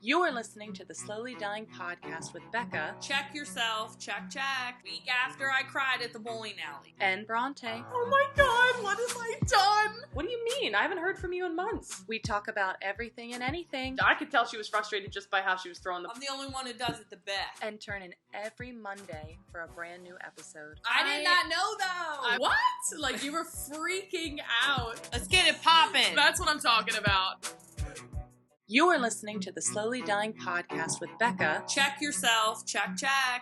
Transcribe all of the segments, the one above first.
You are listening to the Slowly Dying Podcast with Becca. Check yourself. Check. Week after I cried at the bowling alley. And Bronte. Oh my god, what have I done? What do you mean? I haven't heard from you in months. We talk about everything and anything. I could tell she was frustrated just by how she was throwing the... I'm the only one who does it the best. And turn in every Monday for a brand new episode. I did not know though. What? Like, you were freaking out. Let's get it poppin'. That's what I'm talking about. You are listening to the Slowly Dying Podcast with Becca. Check yourself. Check.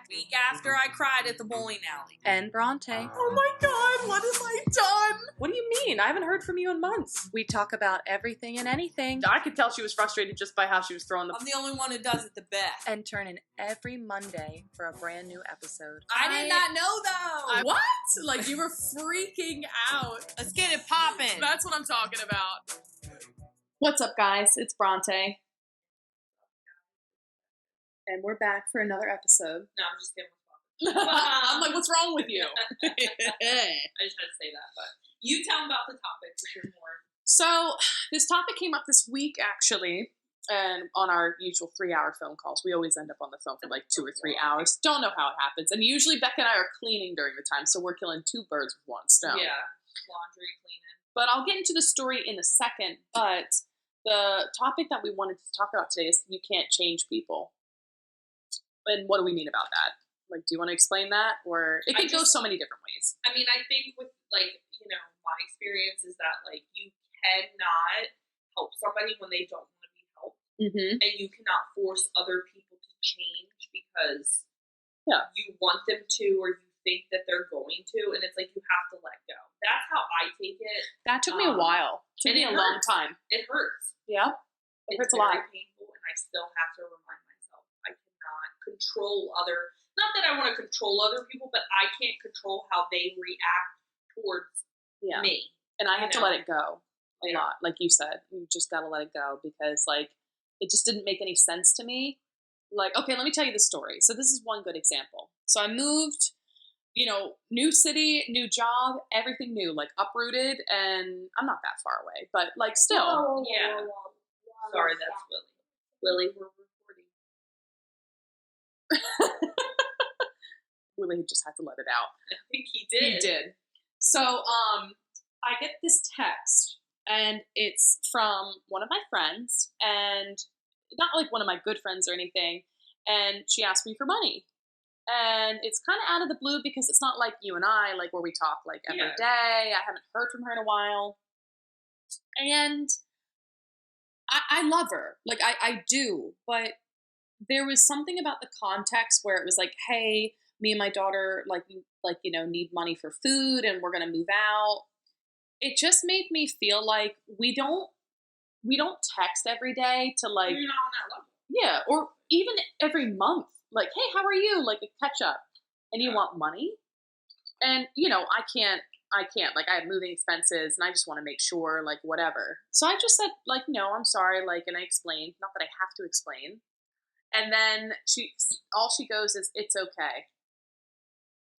Week after I cried at the bowling alley. And Bronte. Oh my god, what have I done? What do you mean? I haven't heard from you in months. We talk about everything and anything. I could tell she was frustrated just by how she was throwing the... I'm the only one who does it the best. And turn in every Monday for a brand new episode. I did not know though. What? Like, you were freaking out. Let's get it poppin'. That's what I'm talking about. What's up, guys? It's Bronte. And we're back for another episode. No, I'm just kidding. I'm like, what's wrong with you? I just had to say that, but you tell them about the topic, which is more. So, this topic came up this week, actually, and on our usual 3-hour phone calls. We always end up on the phone for like 2 or 3 hours. Don't know how it happens. And usually Becca and I are cleaning during the time, so we're killing 2 birds with 1 stone. Yeah, laundry, cleaning. But I'll get into the story in a second. But the topic that we wanted to talk about today is you can't change people. And what do we mean about that? Like, do you want to explain that? Or it could go so many different ways. I mean, I think with, like, you know, my experience is that, like, you cannot help somebody when they don't want to be helped. Mm-hmm. And you cannot force other people to change because you want them to or you think that they're going to. And it's like, you have to let go. That's how I take it. That took me a while. It took me a long time. It hurts. Yeah. It hurts a lot. It's very painful, and I still have to remind myself I cannot control not that I want to control other people, but I can't control how they react towards me. And I have to let it go a lot. Like you said, you just got to let it go because, like, it just didn't make any sense to me. Like, okay, let me tell you the story. So this is one good example. So I moved, you know, new city, new job, everything new, like uprooted, and I'm not that far away, but like still. Yeah. Sorry, that's Willie. Willie, we're recording. Willie just had to let it out. I think he did. He did. So, I get this text, and it's from one of my friends, and not like one of my good friends or anything, and she asked me for money. And it's kind of out of the blue because it's not like you and I, like where we talk like every day. I haven't heard from her in a while. And I love her. Like, I do. But there was something about the context where it was like, hey, me and my daughter, like you know, need money for food and we're going to move out. It just made me feel like we don't text every day to like... You're not on that level. Yeah, or even every month. Like, hey, how are you? Like a catch up. And you want money? And, you know, I can't. Like, I have moving expenses and I just want to make sure, like, whatever. So I just said, like, no, I'm sorry. Like, and I explained. Not that I have to explain. And then all she goes is, it's okay.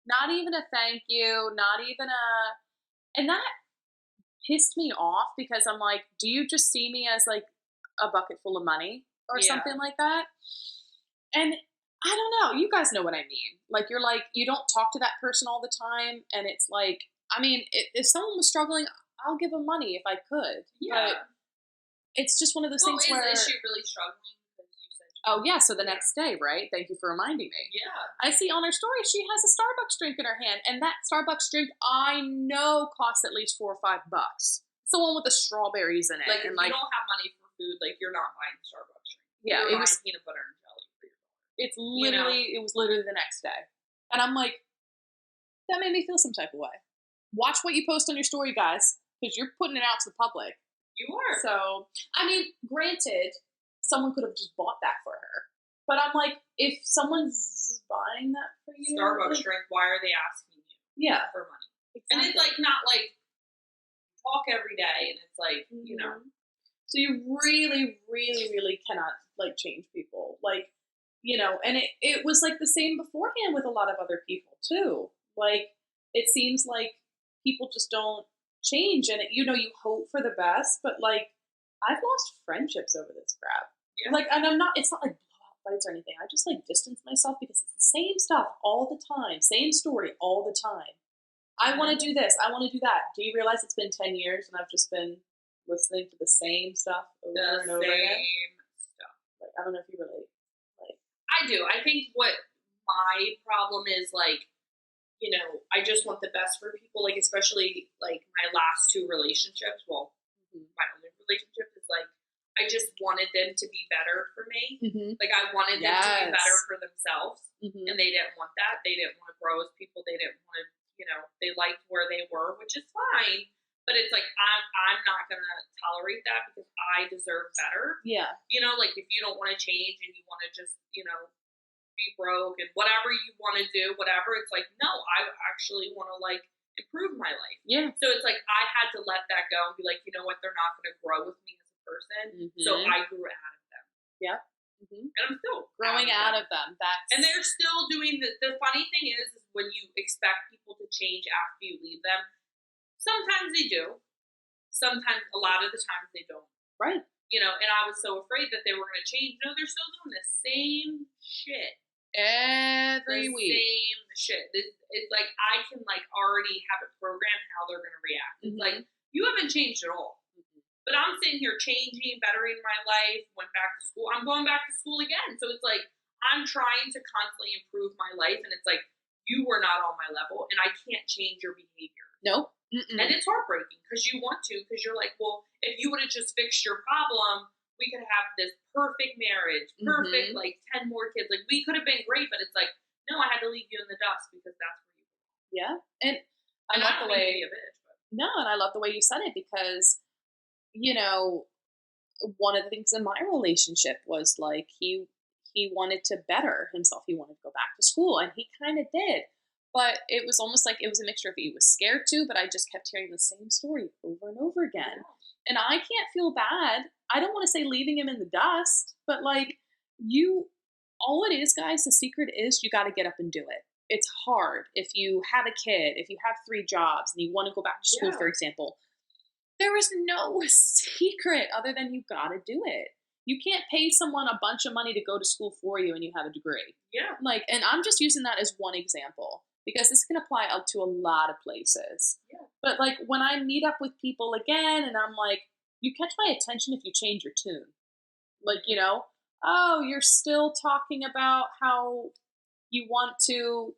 Not even a thank you. Not even and that pissed me off because I'm like, do you just see me as, like, a bucket full of money or something like that? And I don't know. You guys know what I mean. Like, you're like, you don't talk to that person all the time. And it's like, I mean, if someone was struggling, I'll give them money if I could. Yeah. But it's just one of those things where... Is she really struggling? Because you said oh, yeah. So the next day, right? Thank you for reminding me. Yeah. I see on her story, she has a Starbucks drink in her hand. And that Starbucks drink, I know, costs at least $4 or $5. It's the one with the strawberries in it. Like, if you don't have money for food, like, you're not buying Starbucks drink. Yeah. You're buying peanut butter and jelly for your daughter. It's literally, It was literally the next day. And I'm like, that made me feel some type of way. Watch what you post on your story, guys, because you're putting it out to the public. You are. So, I mean, granted, someone could have just bought that for her. But I'm like, if someone's buying that for you... Starbucks drink, why are they asking you for money? Exactly. And it's, like, not, like, talk every day, and it's, like, you know. So you really, really, really cannot, like, change people. Like, you know, and it was, like, the same beforehand with a lot of other people, too. Like, it seems like people just don't change, and you know, you hope for the best, but like, I've lost friendships over this crap. Yeah. Like, and it's not like blowout fights or anything. I just like distance myself because it's the same stuff all the time, same story all the time. I want to do this. I want to do that. Do you realize it's been 10 years and I've just been listening to the same stuff over and over again? Stuff. Like, I don't know if you relate. Like, I do. I think what my problem is, like, you know, I just want the best for people, like, especially, like, my last 2 relationships. Well, my only relationship is, like, I just wanted them to be better for me. Like, I wanted them to be better for themselves, and they didn't want that. They didn't want to grow as people. They didn't want to, you know, they liked where they were, which is fine. But it's like, I'm not going to tolerate that because I deserve better. Yeah. You know, like, if you don't want to change and you want to just, you know, be broke and whatever you want to do, whatever, it's like, no, I actually want to, like, improve my life. Yeah. So it's like, I had to let that go and be like, you know what, they're not going to grow with me as a person. So I grew out of them. Yeah. And I'm still growing out of them. And they're still doing the funny thing is when you expect people to change after you leave them, sometimes they do. Sometimes, a lot of the times they don't. Right. You know, and I was so afraid that they were going to change. No, they're still doing the same shit. Every week. Same shit. It's like, I can, like, already have it programmed how they're going to react. It's like, you haven't changed at all. But I'm sitting here changing, bettering my life, went back to school. I'm going back to school again. So it's like, I'm trying to constantly improve my life. And it's like, you were not on my level and I can't change your behavior. Nope. And it's heartbreaking because you want to, because you're like, well, if you would have just fixed your problem, we could have this perfect marriage, perfect, like 10 more kids. Like, we could have been great, but it's like, no, I had to leave you in the dust because that's where you belong. Yeah. And I And love I don't the way, mean to be a bitch, but. No, and I love the way you said it because, you know, one of the things in my relationship was like he wanted to better himself. He wanted to go back to school, and he kind of did. But it was almost like it was a mixture of he was scared to, but I just kept hearing the same story over and over again. Yeah. And I can't feel bad. I don't want to say leaving him in the dust, but like all it is, guys, the secret is you got to get up and do it. It's hard. If you have a kid, if you have 3 jobs and you want to go back to school, for example, there is no secret other than you got to do it. You can't pay someone a bunch of money to go to school for you and you have a degree. Yeah. Like, and I'm just using that as one example because this can apply up to a lot of places. Yeah. But like when I meet up with people again and I'm like, you catch my attention if you change your tune. Like, you know, oh, you're still talking about how you want to,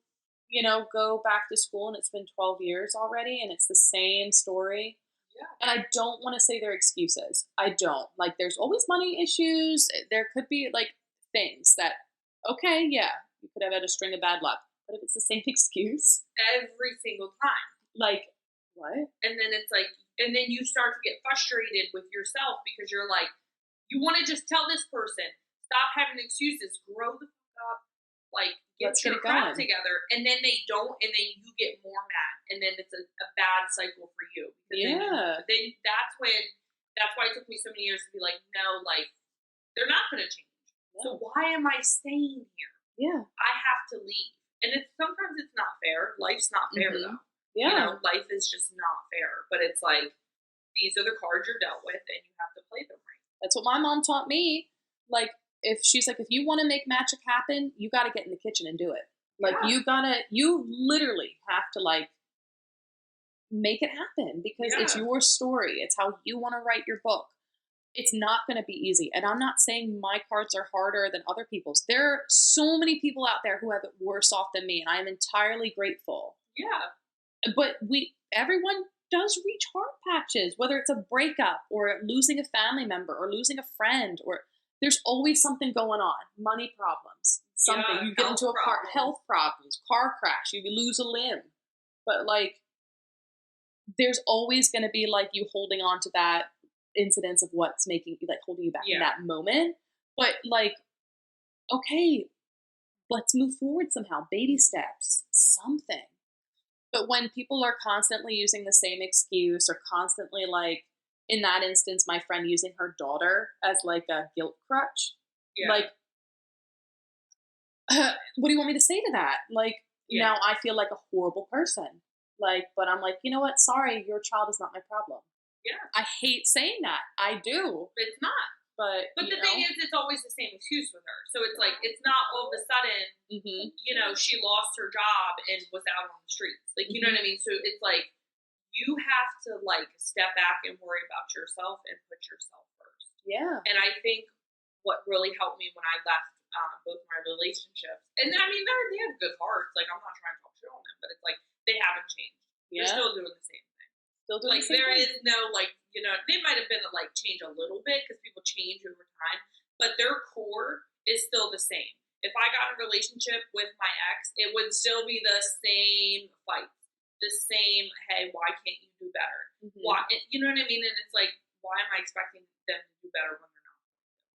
you know, go back to school and it's been 12 years already and it's the same story. Yeah. And I don't want to say they're excuses. I don't. Like, there's always money issues. There could be, like, things that, okay, yeah, you could have had a string of bad luck. But if it's the same excuse. Every single time. Like, what? And then it's like, and then you start to get frustrated with yourself because you're like, you want to just tell this person, stop having excuses, grow the fuck up, like, get your crap together, and then they don't, and then you get more mad, and then it's a bad cycle for you. Then that's why it took me so many years to be like, no, like, they're not going to change. Yeah. So why am I staying here? Yeah. I have to leave. And sometimes it's not fair. Life's not fair, though. Yeah. You know, life is just not fair. But it's like, these are the cards you're dealt with, and you have to play them right. That's what my mom taught me. Like, if she's like, if you want to make magic happen, you got to get in the kitchen and do it. Like, you literally have to, like, make it happen because it's your story. It's how you want to write your book. It's not going to be easy. And I'm not saying my cards are harder than other people's. There are so many people out there who have it worse off than me, and I am entirely grateful. Yeah. But everyone does reach hard patches, whether it's a breakup or losing a family member or losing a friend, or there's always something going on. Money problems, something. You get into a health problems, car crash, you lose a limb. But like, there's always going to be like you holding on to that incidence of what's making you, like, holding you back in that moment. But like, okay, let's move forward somehow. Baby steps, something. But when people are constantly using the same excuse or constantly, like, in that instance, my friend using her daughter as like a guilt crutch, like, what do you want me to say to that? Like, now I feel like a horrible person. Like, but I'm like, you know what? Sorry, your child is not my problem. Yeah. I hate saying that. I do. It's not. But the thing is, it's always the same excuse with her. So it's like, it's not all of a sudden, you know, she lost her job and was out on the streets. Like, you know what I mean? So it's like, you have to like step back and worry about yourself and put yourself first. Yeah. And I think what really helped me when I left both my relationships, and I mean, they have good hearts. Like, I'm not trying to talk shit on them, but it's like, they haven't changed. Yeah. They're still doing the same thing. Still doing like, the same there thing. is no, like, you know, they might have been like change a little bit because people change over time, but their core is still the same. If I got in a relationship with my ex, it would still be the same fight, the same, hey, why can't you do better? Why, you know what I mean? And it's like, why am I expecting them to do better when they're not?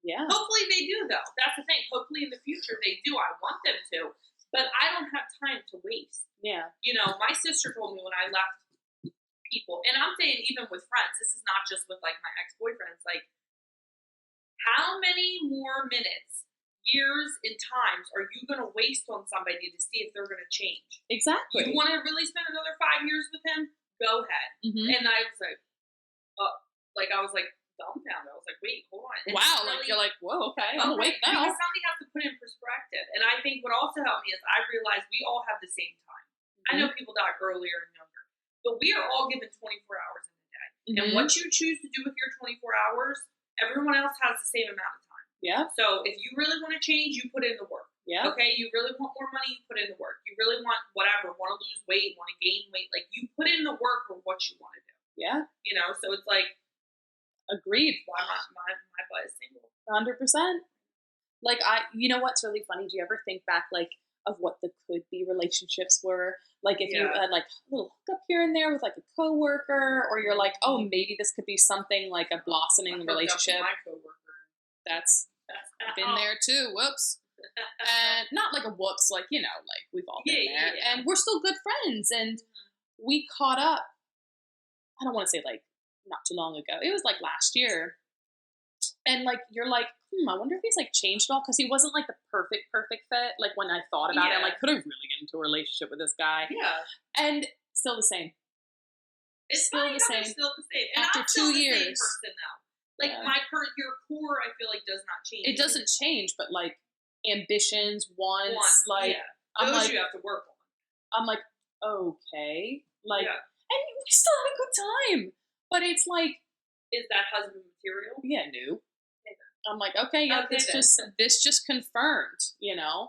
Yeah. Hopefully they do, though. That's the thing. Hopefully in the future they do. I want them to, but I don't have time to waste. Yeah. You know, my sister told me when I left people, and I'm saying even with friends, this is not just with like my ex-boyfriends, like, how many more minutes, years, and times are you going to waste on somebody to see if they're going to change? Exactly. You want to really spend another 5 years with him? Go ahead. And I was like, dumbfounded. I was like, wait, hold on. And wow, really, like you're like, whoa, okay, I'm awake now. Because something has to put in perspective. And I think what also helped me is I realized we all have the same time. I know people die earlier and younger, but we are all given 24 hours in a day. And what you choose to do with your 24 hours, everyone else has the same amount of time. Yeah. So if you really want to change, you put in the work. Yeah. Okay, you really want more money, you put in the work. You really want whatever, want to lose weight, want to gain weight, like, you put in the work for what you want to do. Yeah. You know, so it's like, agreed. why my butt is single? 100%. Like, you know what's really funny? Do you ever think back, like, of what the could be relationships were? Like, if you had like a little hookup here and there with like a coworker, or you're like, oh, maybe this could be something like a blossoming relationship. My coworker. That's been there too. Whoops. And not like a whoops, like, you know, like we've all been there. Yeah. And we're still good friends. And we caught up, I don't want to say like not too long ago. It was like last year. And like, you're like, I wonder if he's like changed at all. Cause he wasn't like the perfect fit. Like when I thought about it, I'm like, could I really get into a relationship with this guy? Yeah. And still the same. It's still the same. Still the same. And after I'm 2 still years. The same person now. Like your core, I feel like does not change. It doesn't change, but like ambitions, wants, like those like, you have to work on. I'm like, okay, like, and we still had a good time, but it's like, is that husband material? Yeah, no. I'm like, okay, yeah, this just confirmed, you know,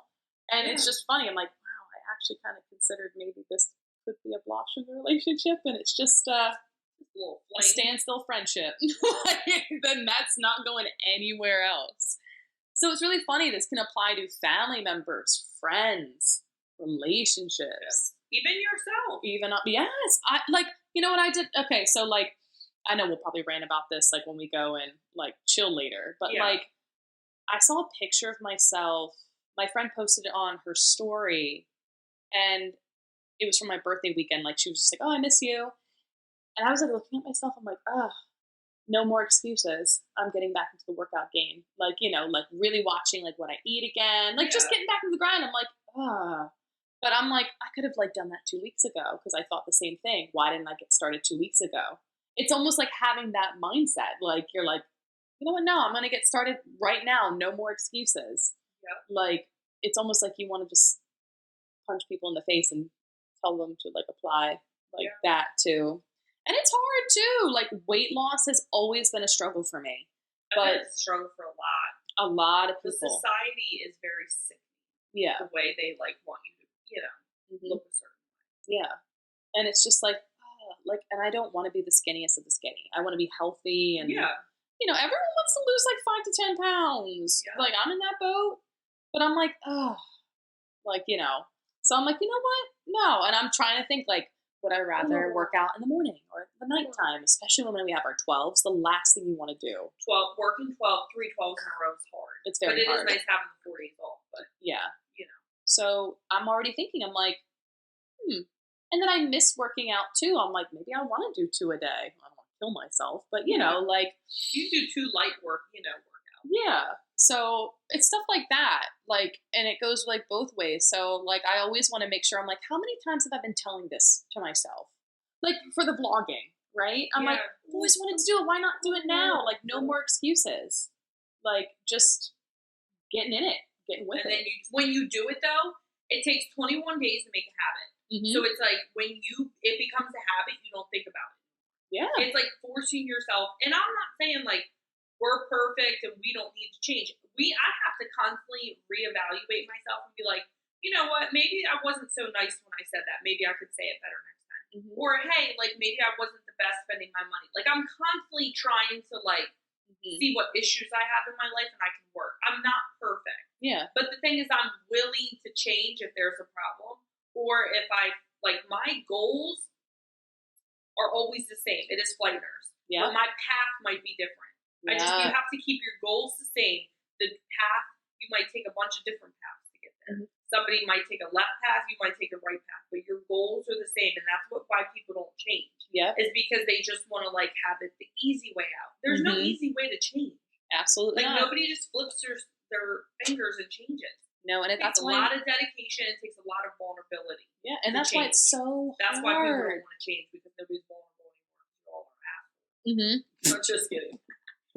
and it's just funny. I'm like, wow, I actually kind of considered maybe this could be a blossom relationship, and it's just a standstill friendship. Then that's not going anywhere else. So it's really funny. This can apply to family members, friends, relationships, even yourself. Yes, I like. You know what I did? Okay, so like, I know we'll probably rant about this like when we go and like chill later, but like, I saw a picture of myself. My friend posted it on her story, and it was from my birthday weekend. Like, she was just like, "Oh, I miss you," and I was like looking at myself. I'm like, "Oh, no more excuses. I'm getting back into the workout game. Like, you know, like really watching like what I eat again. Like just getting back into the grind." I'm like, but I'm like, I could have like done that 2 weeks ago because I thought the same thing. Why didn't I get started 2 weeks ago? It's almost like having that mindset. Like, you're like, you know what? No, I'm going to get started right now. No more excuses. Yeah. Like, it's almost like you want to just punch people in the face and tell them to like apply like that too. And it's hard too. Like, weight loss has always been a struggle for me. But it's a struggle for a lot. A lot of people. The society is very sick. Yeah. The way they like want you to, you know, look a certain way. Yeah. And it's just like, and I don't want to be the skinniest of the skinny. I want to be healthy and, you know, everyone wants to lose like 5 to 10 pounds. Yeah. Like, I'm in that boat, but I'm like, like, you know, so I'm like, you know what? No. And I'm trying to think like, would I rather work out in the morning or the nighttime, especially when we have our 12s, the last thing you want to do. Working 3 12s in a row is hard. It's very hard. But it is nice having the 4 days off, but yeah. You know. So I'm already thinking, I'm like, And then I miss working out too. I'm like, maybe I want to do 2 a day. I don't want to kill myself, but you know, like you do 2 light work, you know, workout. Yeah. So it's stuff like that. Like, and it goes like both ways. So like, I always want to make sure I'm like, how many times have I been telling this to myself? Like for the vlogging, right? I'm like, I've always wanted to do it. Why not do it now? Like, no more excuses. like just getting in it, getting with and it. then when you do it though, it takes 21 days to make a habit. Mm-hmm. So it's like when it becomes a habit, you don't think about it. Yeah. It's like forcing yourself. And I'm not saying like we're perfect and we don't need to change. I have to constantly reevaluate myself and be like, you know what? Maybe I wasn't so nice when I said that. Maybe I could say it better next time. Mm-hmm. Or hey, like maybe I wasn't the best spending my money. Like I'm constantly trying to like see what issues I have in my life and I can work. I'm not perfect. Yeah. But the thing is, I'm willing to change if there's a problem, or if my goals are always the same. It is flight nurse. Yeah. But my path might be different. Yeah. You have to keep your goals the same. The path, you might take a bunch of different paths to get there. Mm-hmm. Somebody might take a left path, you might take a right path, but your goals are the same, and that's why people don't change. Yeah. Is because they just want to like have it the easy way out. There's no easy way to change. Absolutely. Like nobody just flips their fingers and changes. No, and it takes a lot of dedication. It takes a lot of vulnerability. Yeah, and that's why it's so That's hard. Why people don't want to change, because nobody's vulnerable anymore. You're all our assholes. Mm-hmm. I'm just kidding.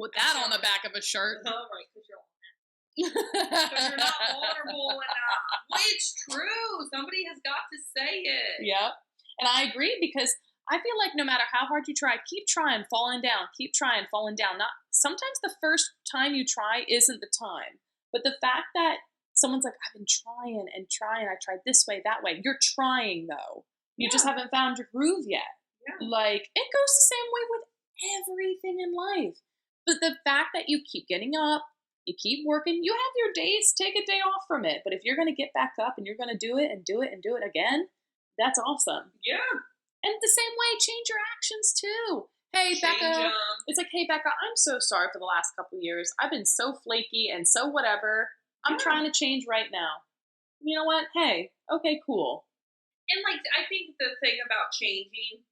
Put that on the back of a shirt. All right, because you're all because you're not vulnerable enough. Well, it's true. Somebody has got to say it. Yep. And I agree, because I feel like no matter how hard you try, keep trying, falling down. Keep trying, falling down. Sometimes the first time you try isn't the time. But the fact that someone's like, I've been trying and trying. I tried this way, that way. You're trying, though. You just haven't found your groove yet. Yeah. Like, it goes the same way with everything in life. But the fact that you keep getting up, you keep working, you have your days, take a day off from it. But if you're going to get back up and you're going to do it and do it and do it again, that's awesome. Yeah. And the same way, change your actions too. Hey, Becca. It's like, hey, Becca, I'm so sorry for the last couple of years. I've been so flaky and so whatever. I'm trying to change right now. You know what? Hey, okay, cool. And like, I think the thing about changing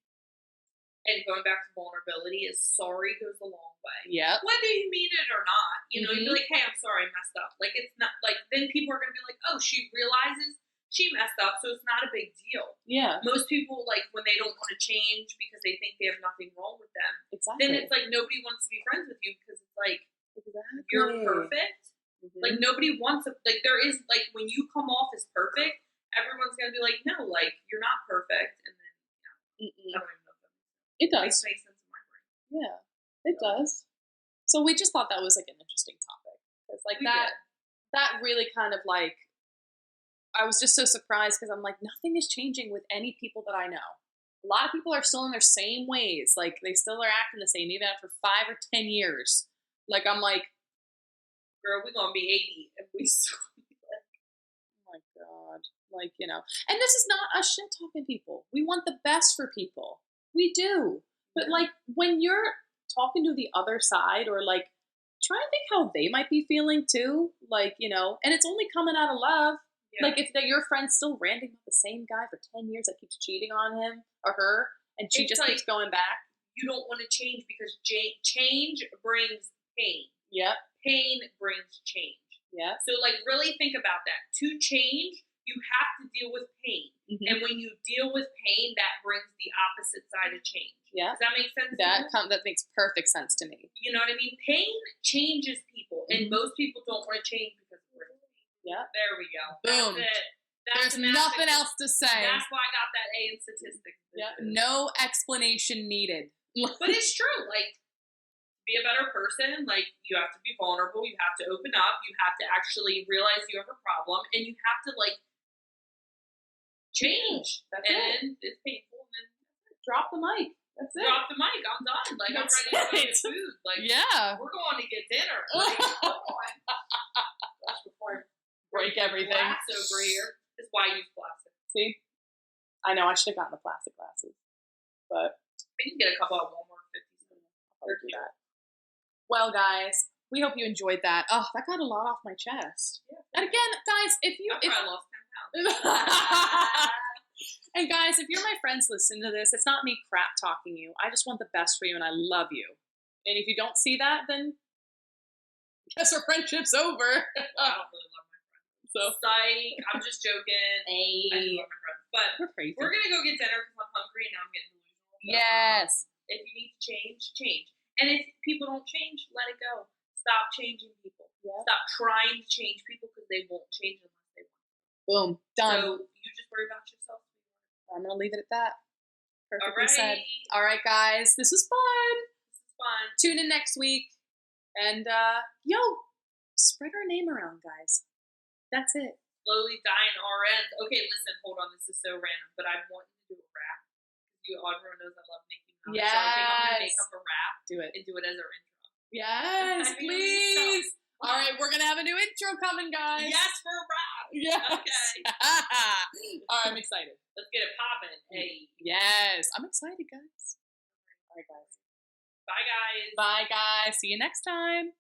and going back to vulnerability is sorry goes a long way. Yeah. Whether you mean it or not, you know, you'd be like, hey, I'm sorry I messed up. Like, it's not like, then people are going to be like, oh, she realizes she messed up, so it's not a big deal. Yeah. Most people, like, when they don't want to change because they think they have nothing wrong with them, then it's like nobody wants to be friends with you, because it's like, you're perfect. Mm-hmm. Like, nobody wants to, like, there is, like, when you come off as perfect, everyone's going to be like, no, like, you're not perfect. And then, I don't even know if that it does. Makes sense in my brain. Yeah, it does. So we just thought that was, like, an interesting topic. Because, like, that really kind of, like, I was just so surprised, because I'm like, nothing is changing with any people that I know. A lot of people are still in their same ways. Like, they still are acting the same, even after 5 or 10 years. Like, I'm like, girl, we're going to be 80 and we still like, oh my God. Like, you know. And this is not us shit-talking people. We want the best for people. We do. But, like, when you're talking to the other side, or, like, try to think how they might be feeling, too. Like, you know, and it's only coming out of love. Yeah. Like, if your friend's still ranting with the same guy for 10 years that keeps cheating on him or her, and she just keeps going back. You don't want to change, because change brings pain. Yep. Pain brings change. Yeah. So, like, really think about that. To change, you have to deal with pain. Mm-hmm. And when you deal with pain, that brings the opposite side of change. Yeah. Does that make sense? That makes perfect sense to me. You know what I mean? Pain changes people. Mm-hmm. And most people don't want to change because of pain. Yeah. There we go. Boom. That's it. There's nothing else to say. That's why I got that A in statistics. Yeah. No explanation needed. But it's true. Like, be a better person, like, you have to be vulnerable, you have to open up, you have to actually realize you have a problem, and you have to, like, change. That's and it's painful, and then drop the mic. That's it. Drop the mic. I'm done. Like, I'm ready to go get food. Like, we're going to get dinner. Like, come on. That's before I break everything. Glass over here. That's why I use plastic. See? I know, I should have gotten the plastic glasses. But we can get a couple at Walmart 50 cents. I'll do that. Well, guys, we hope you enjoyed that. Oh, that got a lot off my chest. Yeah. And again, guys, if you... I lost 10 pounds. And guys, if you're my friends listening to this, it's not me crap talking you. I just want the best for you, and I love you. And if you don't see that, then I guess our friendship's over. Well, I don't really love my friends. So, psych. I'm just joking. Hey. I do love my friends. But we're going to go get dinner because I'm hungry and now I'm getting delusional. So, yes. If you need to change, change. And if people don't change, let it go. Stop changing people. Yeah. Stop trying to change people because they won't change unless they want. Boom. Done. So you just worry about yourself. I'm going to leave it at that. Perfectly Alright. said. All right, guys. This was fun. This is fun. Tune in next week. And, spread our name around, guys. That's it. Slowly dying RNs. Okay, listen, hold on. This is so random, but I'm wanting to do a rap. Everyone knows I love Nicki Minaj. Yes. So I think I'm going to make up a rap. Do it. And do it as our intro. Yes, please. All right, we're going to have a new intro coming, guys. Yes, for a rap. Yes. Okay. All right, I'm excited. Let's get it popping. Hey. Yes. I'm excited, guys. All right, guys. Bye, guys. Bye, guys. See you next time.